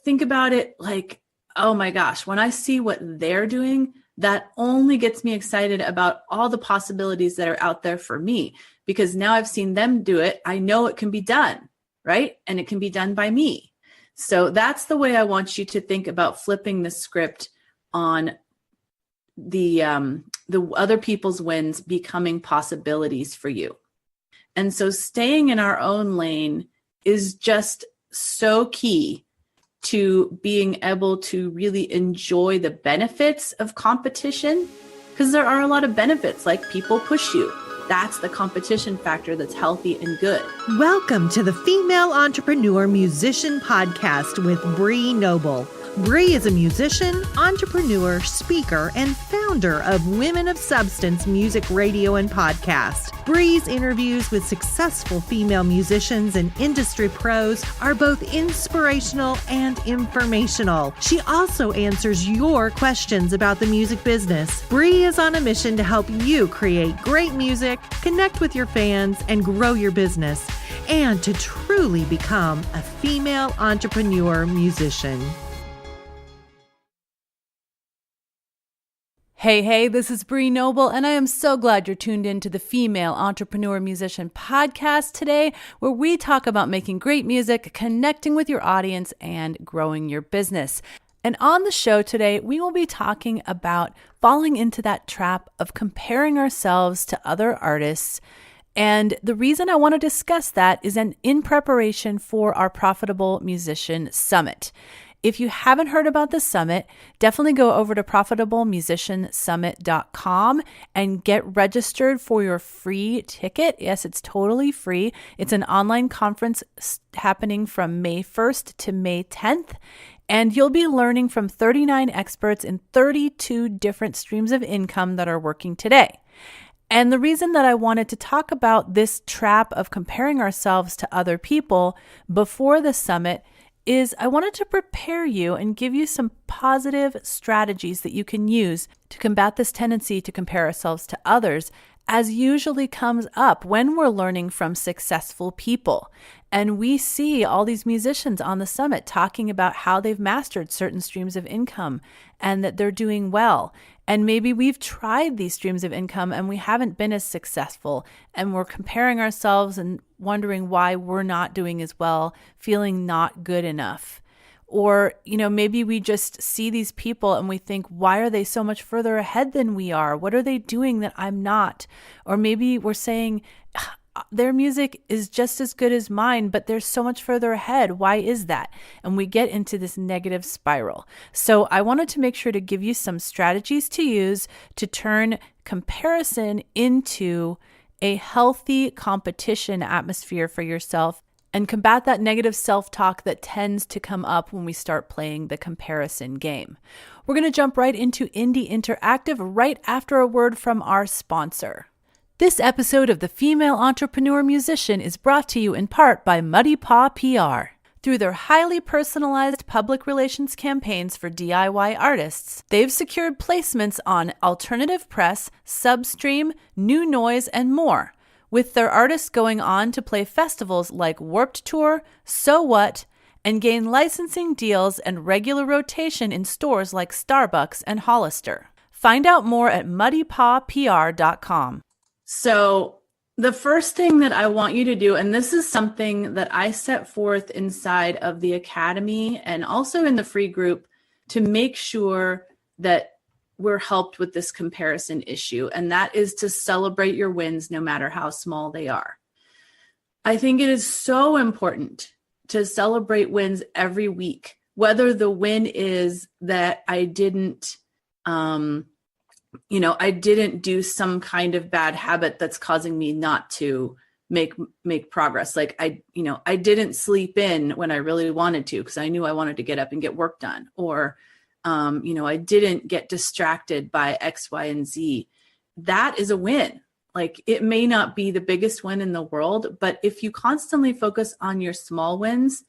think about it like, oh my gosh, when I see what they're doing, that only gets me excited about all the possibilities that are out there for me, because now I've seen them do it. I know it can be done, right? And it can be done by me. So that's the way I want you to think about flipping the script on the other people's wins becoming possibilities for you. And so staying in our own lane is just so key to being able to really enjoy the benefits of competition, because there are a lot of benefits, like people push you. That's the competition factor that's healthy and good. Welcome to the Female Entrepreneur Musician Podcast with Bree Noble. Bree is a musician, entrepreneur, speaker, and founder of Women of Substance Music Radio and Podcast. Bree's interviews with successful female musicians and industry pros are both inspirational and informational. She also answers your questions about the music business. Bree is on a mission to help you create great music, connect with your fans, and grow your business, and to truly become a female entrepreneur musician. Hey, this is Bree Noble, and I am so glad you're tuned in to the Female Entrepreneur Musician Podcast today, where we talk about making great music, connecting with your audience, and growing your business. And on the show today, we will be talking about falling into that trap of comparing ourselves to other artists. And the reason I want to discuss that is in preparation for our Profitable Musician Summit. If you haven't heard about the summit, definitely go over to profitablemusiciansummit.com and get registered for your free ticket. Yes, it's totally free. It's an online conference happening from May 1st to May 10th. And you'll be learning from 39 experts in 32 different streams of income that are working today. And the reason that I wanted to talk about this trap of comparing ourselves to other people before the summit is I wanted to prepare you and give you some positive strategies that you can use to combat this tendency to compare ourselves to others, as usually comes up when we're learning from successful people. And we see all these musicians on the summit talking about how they've mastered certain streams of income and that they're doing well. And maybe we've tried these streams of income and we haven't been as successful, and we're comparing ourselves and wondering why we're not doing as well, feeling not good enough. Or, maybe we just see these people and we think, why are they so much further ahead than we are? What are they doing that I'm not? Or maybe we're saying, their music is just as good as mine, but they're so much further ahead. Why is that? And we get into this negative spiral. So I wanted to make sure to give you some strategies to use to turn comparison into a healthy competition atmosphere for yourself and combat that negative self-talk that tends to come up when we start playing the comparison game. We're going to jump right into Indie Interactive right after a word from our sponsor. This episode of The Female Entrepreneur Musician is brought to you in part by Muddy Paw PR. Through their highly personalized public relations campaigns for DIY artists, they've secured placements on Alternative Press, Substream, New Noise, and more, with their artists going on to play festivals like Warped Tour, So What, and gain licensing deals and regular rotation in stores like Starbucks and Hollister. Find out more at muddypawpr.com. So the first thing that I want you to do, and this is something that I set forth inside of the Academy and also in the free group to make sure that we're helped with this comparison issue, and that is to celebrate your wins no matter how small they are. I think it is so important to celebrate wins every week, whether the win is that I didn't do some kind of bad habit that's causing me not to make progress. Like I didn't sleep in when I really wanted to because I knew I wanted to get up and get work done. Or, I didn't get distracted by X, Y, and Z. That is a win. Like it may not be the biggest win in the world, but if you constantly focus on your small wins,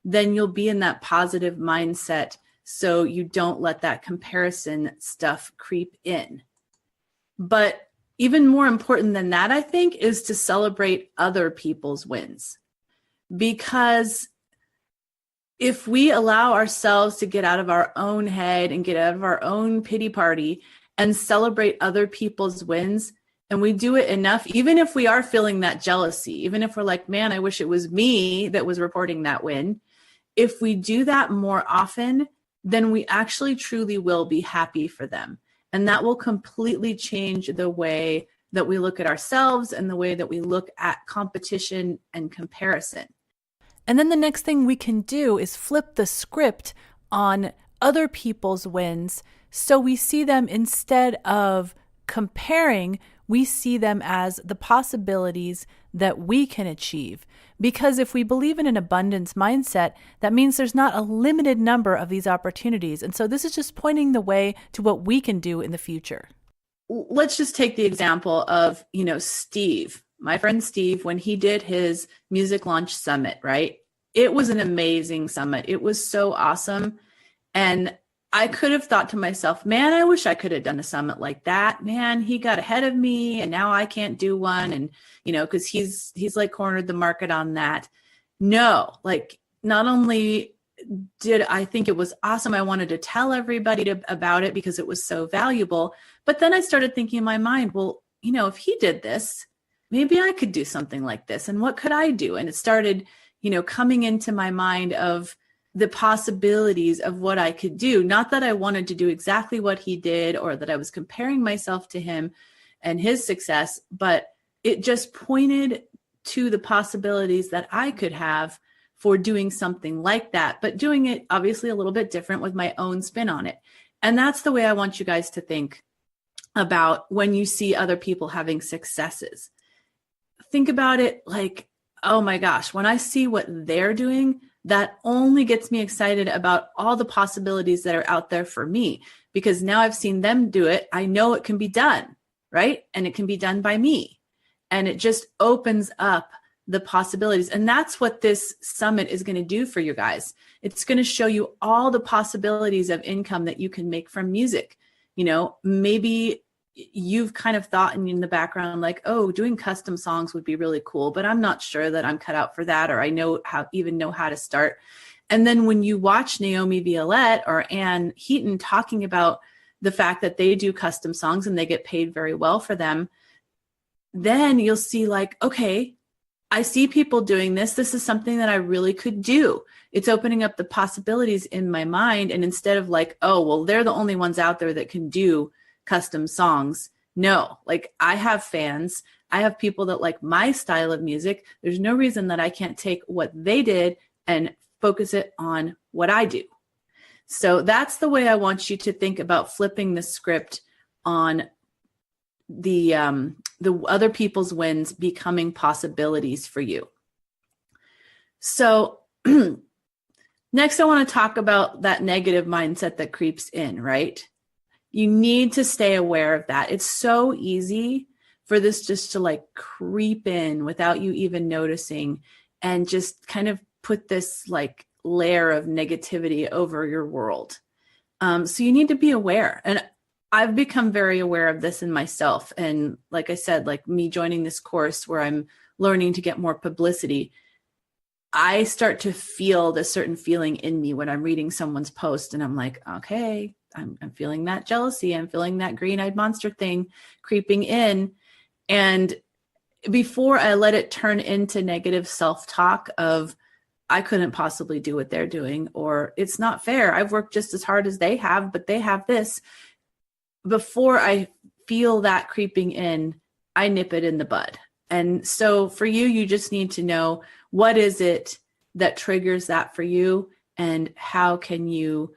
then you'll be in that positive mindset, so you don't let that comparison stuff creep in. But even more important than that, I think, is to celebrate other people's wins. Because if we allow ourselves to get out of our own head and get out of our own pity party and celebrate other people's wins, and we do it enough, even if we are feeling that jealousy, even if we're like, man, I wish it was me that was reporting that win. If we do that more often, then we actually truly will be happy for them. And that will completely change the way that we look at ourselves and the way that we look at competition and comparison. And then the next thing we can do is flip the script on other people's wins. So we see them, instead of comparing, we see them as the possibilities that we can achieve. Because if we believe in an abundance mindset, that means there's not a limited number of these opportunities. And so this is just pointing the way to what we can do in the future. Let's just take the example of, Steve, my friend Steve, when he did his music launch summit, right? It was an amazing summit. It was so awesome. And I could have thought to myself, man, I wish I could have done a summit like that. Man, he got ahead of me and now I can't do one. And, because he's like cornered the market on that. No, like not only did I think it was awesome, I wanted to tell everybody about it because it was so valuable. But then I started thinking in my mind, well, if he did this, maybe I could do something like this. And what could I do? And it started, coming into my mind of the possibilities of what I could do. Not that I wanted to do exactly what he did or that I was comparing myself to him and his success, but it just pointed to the possibilities that I could have for doing something like that, but doing it obviously a little bit different with my own spin on it. And that's the way I want you guys to think about when you see other people having successes. Think about it like, oh my gosh, when I see what they're doing, that only gets me excited about all the possibilities that are out there for me, because now I've seen them do it. I know it can be done, right? And it can be done by me. And it just opens up the possibilities. And that's what this summit is going to do for you guys. It's going to show you all the possibilities of income that you can make from music. Maybe you've kind of thought in the background, like, oh, doing custom songs would be really cool, but I'm not sure that I'm cut out for that, or I know how to start. And then when you watch Naomi Violette or Anne Heaton talking about the fact that they do custom songs and they get paid very well for them, then you'll see like, okay, I see people doing this. This is something that I really could do. It's opening up the possibilities in my mind. And instead of like, oh, well, they're the only ones out there that can do custom songs. No, like I have fans. I have people that like my style of music. There's no reason that I can't take what they did and focus it on what I do. So that's the way I want you to think about flipping the script on the other people's wins becoming possibilities for you. So next, I want to talk about that negative mindset that creeps in, right? You need to stay aware of that. It's so easy for this just to like creep in without you even noticing and just kind of put this like layer of negativity over your world. So you need to be aware. And I've become very aware of this in myself. And like I said, like me joining this course where I'm learning to get more publicity, I start to feel this certain feeling in me when I'm reading someone's post and I'm like, okay, I'm feeling that jealousy. I'm feeling that green-eyed monster thing creeping in. And before I let it turn into negative self-talk of, I couldn't possibly do what they're doing, or it's not fair. I've worked just as hard as they have, but they have this. Before I feel that creeping in, I nip it in the bud. And so for you, you just need to know, what is it that triggers that for you, and how can you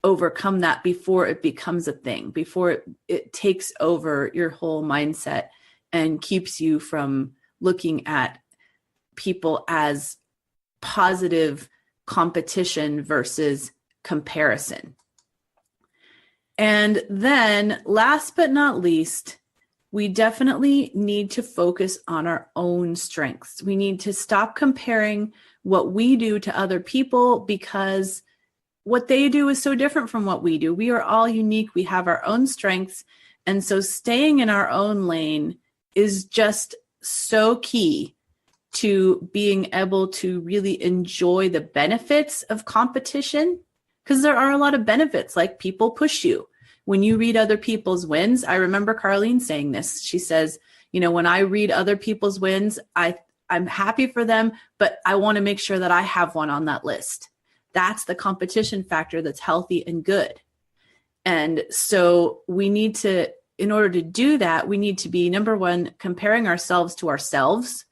overcome that before it becomes a thing, before it takes over your whole mindset and keeps you from looking at people as positive competition versus comparison. And then last but not least, we definitely need to focus on our own strengths. We need to stop comparing what we do to other people, because what they do is so different from what we do. We are all unique. We have our own strengths. And so staying in our own lane is just so key to being able to really enjoy the benefits of competition, because there are a lot of benefits, like people push you. When you read other people's wins, I remember Carlene saying this. She says, when I read other people's wins, I'm happy for them, but I want to make sure that I have one on that list. That's the competition factor that's healthy and good. And so we need to, in order to do that, we need to be, number one, comparing ourselves to ourselves.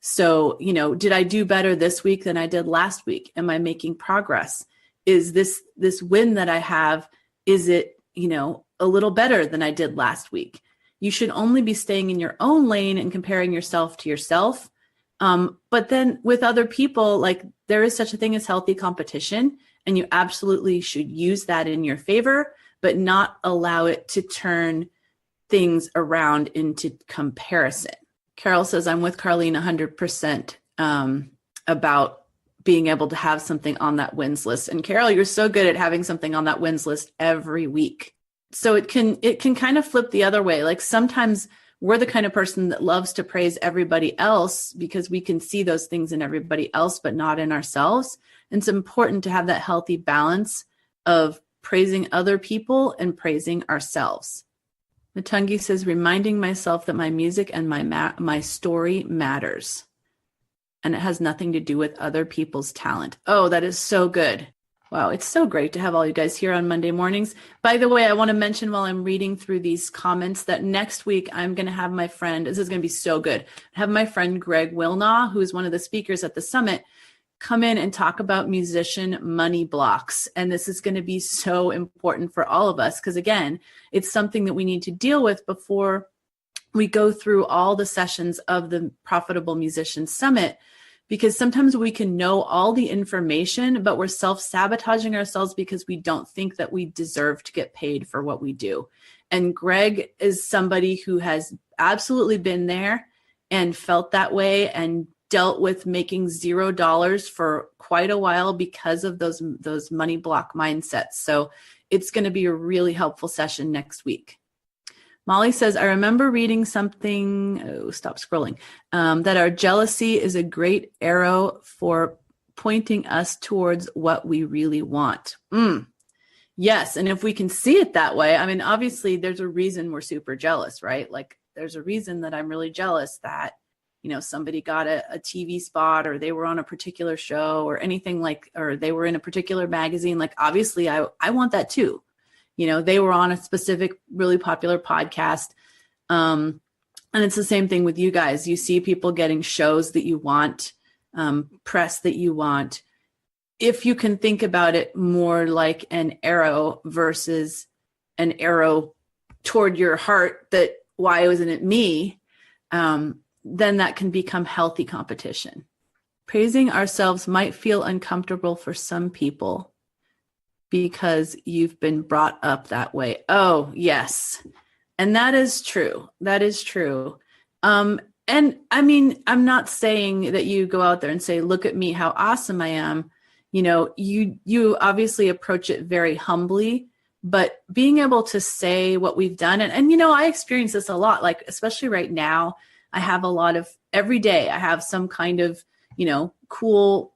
So, did I do better this week than I did last week? Am I making progress? Is this win that I have, is it, a little better than I did last week? You should only be staying in your own lane and comparing yourself to yourself. But then with other people, like, there is such a thing as healthy competition, and you absolutely should use that in your favor, but not allow it to turn things around into comparison. Carol says, I'm with Carlene 100% about being able to have something on that wins list. And Carol, you're so good at having something on that wins list every week. So it can kind of flip the other way. Like, sometimes we're the kind of person that loves to praise everybody else because we can see those things in everybody else, but not in ourselves. And it's important to have that healthy balance of praising other people and praising ourselves. Matungi says, reminding myself that my music and my story matters. And it has nothing to do with other people's talent. Oh, that is so good. Wow, it's so great to have all you guys here on Monday mornings. By the way, I want to mention while I'm reading through these comments that next week I'm going to have my friend, this is going to be so good, have my friend Greg Wilnaw, who is one of the speakers at the summit, come in and talk about musician money blocks. And this is going to be so important for all of us because, again, it's something that we need to deal with before we go through all the sessions of the Profitable Musician Summit. Because sometimes we can know all the information, but we're self-sabotaging ourselves because we don't think that we deserve to get paid for what we do. And Greg is somebody who has absolutely been there and felt that way and dealt with making $0 for quite a while because of those money block mindsets. So it's going to be a really helpful session next week. Molly says, I remember reading something, stop scrolling, that our jealousy is a great arrow for pointing us towards what we really want. Yes. And if we can see it that way, I mean, obviously there's a reason we're super jealous, right? Like, there's a reason that I'm really jealous that, somebody got a TV spot, or they were on a particular show or anything, like, or they were in a particular magazine. Like, obviously I want that too. They were on a specific, really popular podcast. And it's the same thing with you guys. You see people getting shows that you want, press that you want. If you can think about it more like an arrow versus an arrow toward your heart, that why wasn't it me? Then that can become healthy competition. Praising ourselves might feel uncomfortable for some people, because you've been brought up that way. Oh, yes. And that is true. That is true. And I mean, I'm not saying that you go out there and say, look at me, how awesome I am. You obviously approach it very humbly, but being able to say what we've done. And I experience this a lot, like, especially right now, I have a lot of, every day I have some kind of, cool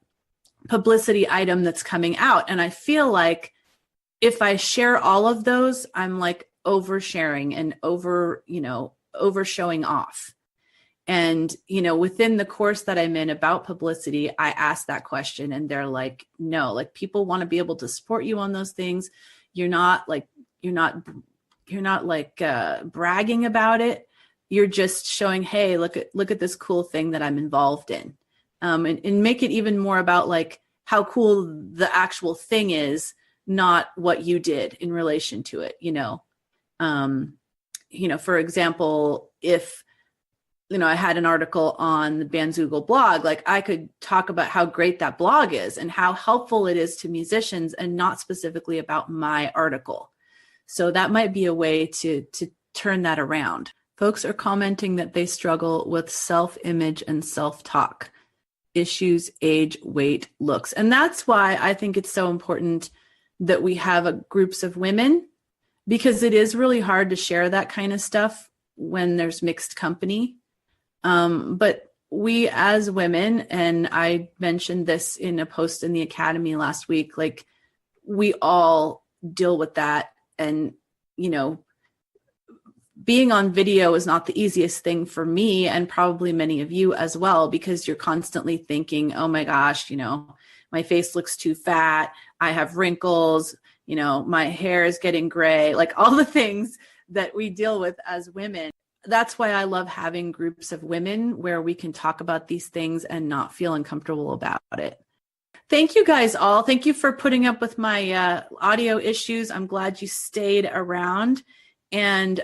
publicity item that's coming out. And I feel like if I share all of those, I'm like oversharing and over showing off. And, within the course that I'm in about publicity, I ask that question and they're like, no, like, people want to be able to support you on those things. You're not bragging about it. You're just showing, hey, look at this cool thing that I'm involved in. And make it even more about like how cool the actual thing is, not what you did in relation to it. For example, if, I had an article on the Bandzoogle blog, like, I could talk about how great that blog is and how helpful it is to musicians, and not specifically about my article. So that might be a way to turn that around. Folks are commenting that they struggle with self-image and self-talk issues, age, weight, looks. And that's why I think it's so important that we have groups of women, because it is really hard to share that kind of stuff when there's mixed company. But we as women, and I mentioned this in a post in the Academy last week, like we all deal with that. And, you know, being on video is not the easiest thing for me, and probably many of you as well, because you're constantly thinking, oh my gosh, you know, my face looks too fat. I have wrinkles, you know, my hair is getting gray, like all the things that we deal with as women. That's why I love having groups of women where we can talk about these things and not feel uncomfortable about it. Thank you guys all. Thank you for putting up with my audio issues. I'm glad you stayed around. And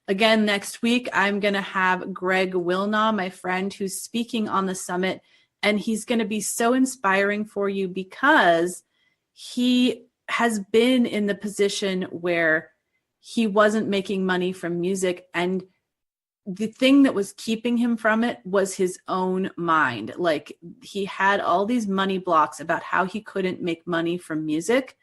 again, next week, I'm going to have Greg Wilnaugh, my friend, who's speaking on the summit. And he's going to be so inspiring for you because he has been in the position where he wasn't making money from music. And the thing that was keeping him from it was his own mind. Like, he had all these money blocks about how he couldn't make money from music.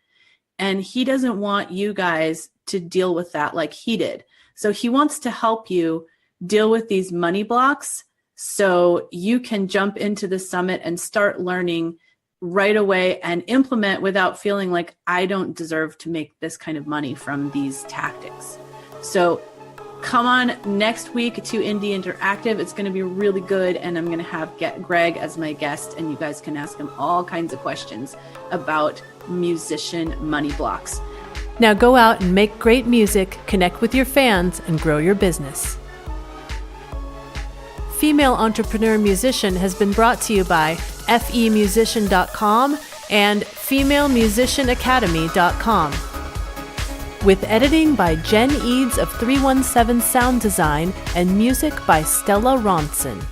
And he doesn't want you guys to deal with that like he did. So he wants to help you deal with these money blocks so you can jump into the summit and start learning right away and implement without feeling like I don't deserve to make this kind of money from these tactics. So come on next week to Indie Interactive. It's going to be really good. And I'm going to have Greg as my guest, and you guys can ask him all kinds of questions about musician money blocks. Now go out and make great music, connect with your fans, and grow your business. Female Entrepreneur Musician has been brought to you by FEMusician.com and FemaleMusicianAcademy.com. With editing by Jen Eads of 317 Sound Design and music by Stella Ronson.